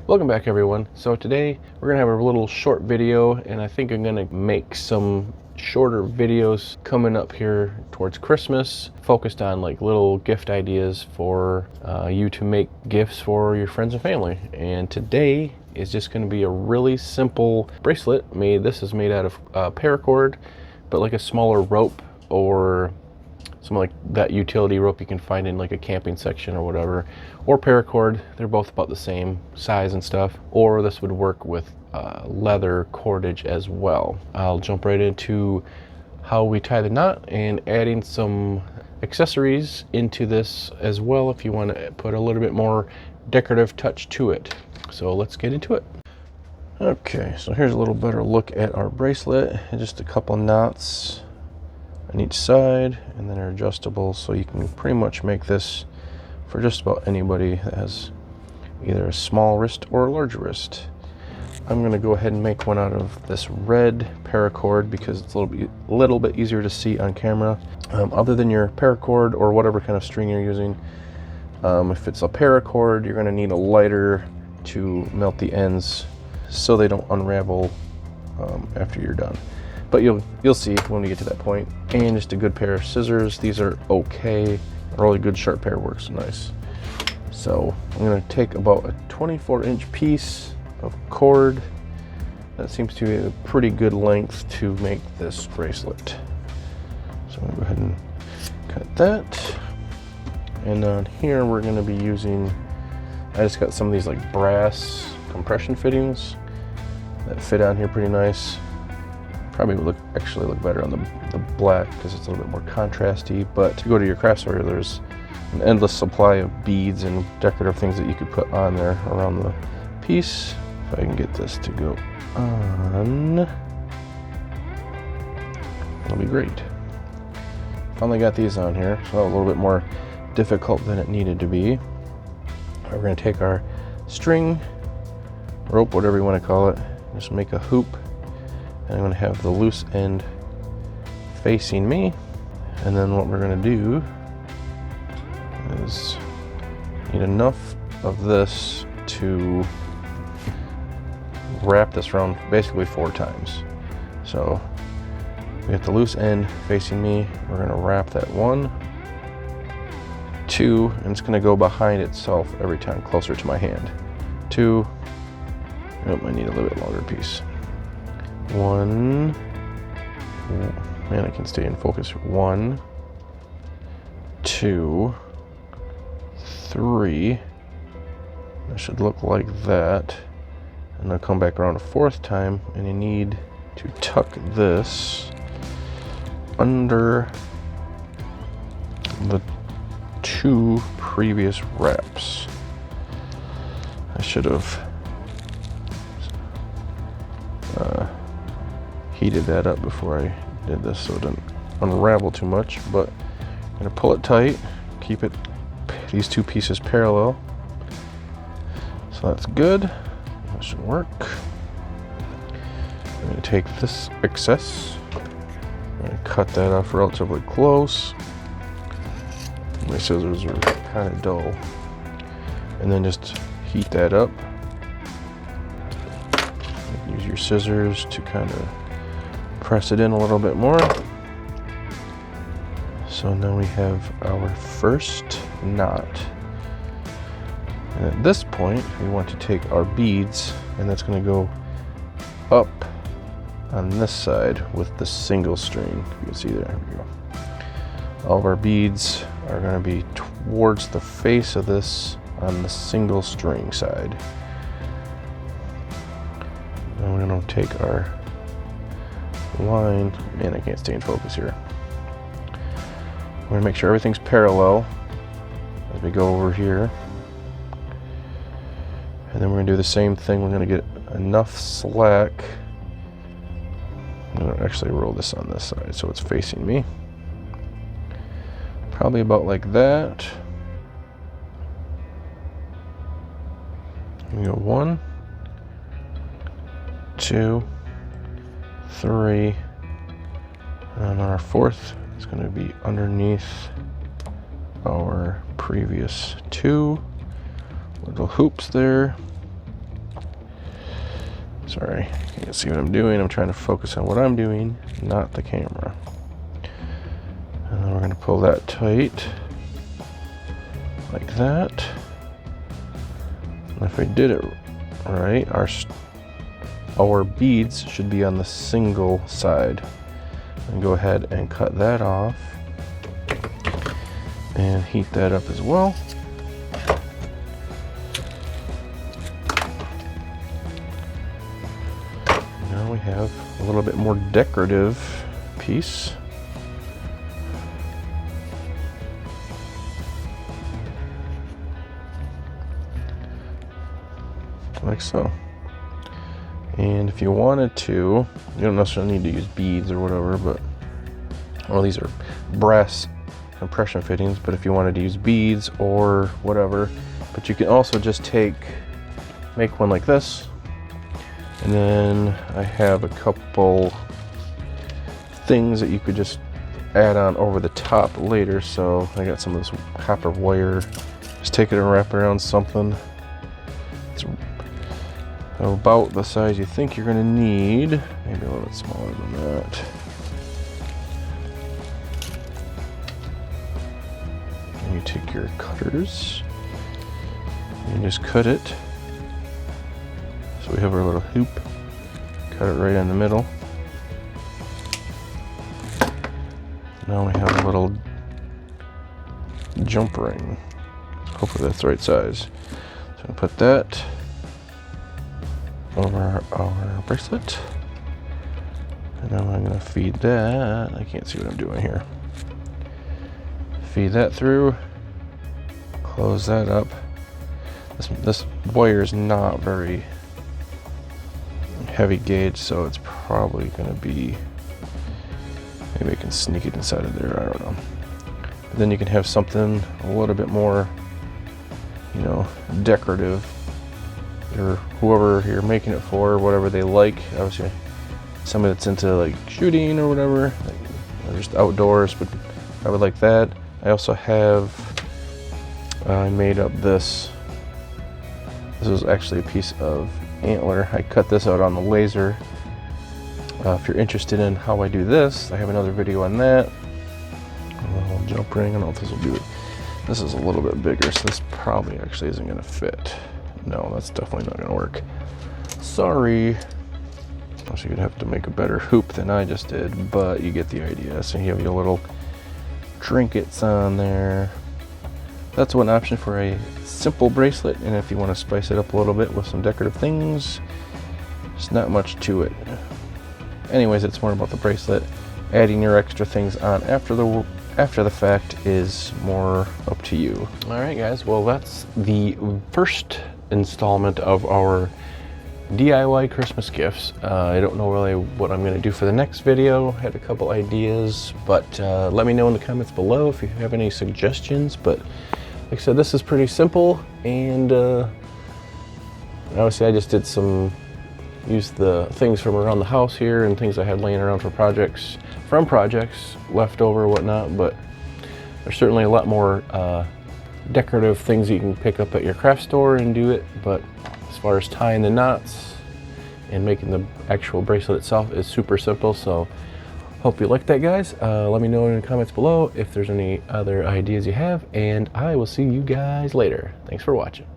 Welcome back everyone. So today we're gonna have a little short video, and I think I'm gonna make some shorter videos coming up here towards Christmas, focused on like little gift ideas for you to make gifts for your friends and family. And today is just going to be a really simple bracelet. This is made out of paracord, but like a smaller rope, or some like that utility rope you can find in like a camping section or whatever, or paracord. They're both about the same size and stuff. Or this would work with leather cordage as well. I'll jump right into how we tie the knot and adding some accessories into this as well if you want to put a little bit more decorative touch to it. So let's get into it. Okay, so here's a little better look at our bracelet. Just a couple knots on each side, and then they're adjustable, so you can pretty much make this for just about anybody that has either a small wrist or a large wrist. I'm going to go ahead and make one out of this red paracord because it's a little bit easier to see on camera. Other than your paracord or whatever kind of string you're using, if it's a paracord, you're going to need a lighter to melt the ends so they don't unravel after you're done. But you'll see when we get to that point. And just a good pair of scissors. These are okay. A really good sharp pair works nice. So I'm going to take about a 24-inch piece of cord. That seems to be a pretty good length to make this bracelet. So I'm going to go ahead and cut that. And on here we're going to be using, I just got some of these like brass compression fittings that fit on here pretty nice. Probably would actually look better on the black because it's a little bit more contrasty. But to go to your craft store, there's an endless supply of beads and decorative things that you could put on there around the piece. If I can get this to go on, that'll be great. Finally got these on here, so that was a little bit more difficult than it needed to be. We're going to take our string, rope, whatever you want to call it, just make a hoop. And I'm going to have the loose end facing me. And then what we're going to do is need enough of this to wrap this around basically 4 times. So we have the loose end facing me. We're going to wrap that 1, 2, and it's going to go behind itself every time, closer to my hand. 2. Oh, I need a little bit longer piece. 1, man, I can stay in focus. 1, 2, 3. It should look like that. And I'll come back around a 4th time, and you need to tuck this under the 2 previous wraps. I should have heated that up before I did this so it didn't unravel too much, but I'm going to pull it tight, keep these 2 pieces parallel. So that's good. That should work. I'm going to take this excess, I'm going to cut that off relatively close. My scissors are kind of dull. And then just heat that up. Use your scissors to kind of press it in a little bit more. So now we have our first knot. And at this point, we want to take our beads, and that's going to go up on this side with the single string. You can see there. We go. All of our beads are going to be towards the face of this on the single string side. And we're going to take our line. Man, I can't stay in focus here. We're going to make sure everything's parallel as we go over here. And then we're going to do the same thing. We're going to get enough slack. I'm going to actually roll this on this side so it's facing me. Probably about like that. We go 1, 2, 3, and our 4th is going to be underneath our previous 2 little hoops there. Sorry, you can't see what I'm doing. I'm trying to focus on what I'm doing, not the camera. And then we're going to pull that tight, like that. And if I did it right, our beads should be on the single side. And go ahead and cut that off and heat that up as well. Now we have a little bit more decorative piece. Like so. And if you wanted to, you don't necessarily need to use beads or whatever, but, well, these are brass compression fittings, but if you wanted to use beads or whatever, but you can also just make one like this. And then I have a couple things that you could just add on over the top later. So I got some of this copper wire. Just take it and wrap it around something. It's about the size you think you're gonna need, maybe a little bit smaller than that. And you take your cutters and just cut it. So we have our little hoop, cut it right in the middle. Now we have a little jump ring. Hopefully that's the right size. So I'm gonna put that over our bracelet, and now I'm going to feed that. I can't see what I'm doing here. Feed that through, close that up. This wire is not very heavy gauge, so it's probably going to be, maybe I can sneak it inside of there, I don't know. But then you can have something a little bit more, you know, decorative, or whoever you're making it for, whatever they like. Obviously, somebody that's into like shooting or whatever, like, or just outdoors, but I would like that. I also have, I made up this. This is actually a piece of antler. I cut this out on the laser. If you're interested in how I do this, I have another video on that. A little jump ring. I don't know if this will do it. This is a little bit bigger, so this probably actually isn't going to fit. No, that's definitely not going to work. Sorry. So you'd have to make a better hoop than I just did, but you get the idea. So you have your little trinkets on there. That's one option for a simple bracelet, and if you want to spice it up a little bit with some decorative things, there's not much to it. Anyways, it's more about the bracelet. Adding your extra things on after the fact is more up to you. All right, guys. Well, that's the first installment of our DIY Christmas gifts. I don't know really what I'm going to do for the next video. Had a couple ideas, but let me know in the comments below if you have any suggestions. But like I said, this is pretty simple, and obviously I just did used the things from around the house here and things I had laying around for projects, leftover, whatnot. But there's certainly a lot more decorative things you can pick up at your craft store and do it. But as far as tying the knots and making the actual bracelet itself is super simple. So hope you like that, guys. Let me know in the comments below if there's any other ideas you have, and I will see you guys later. Thanks for watching.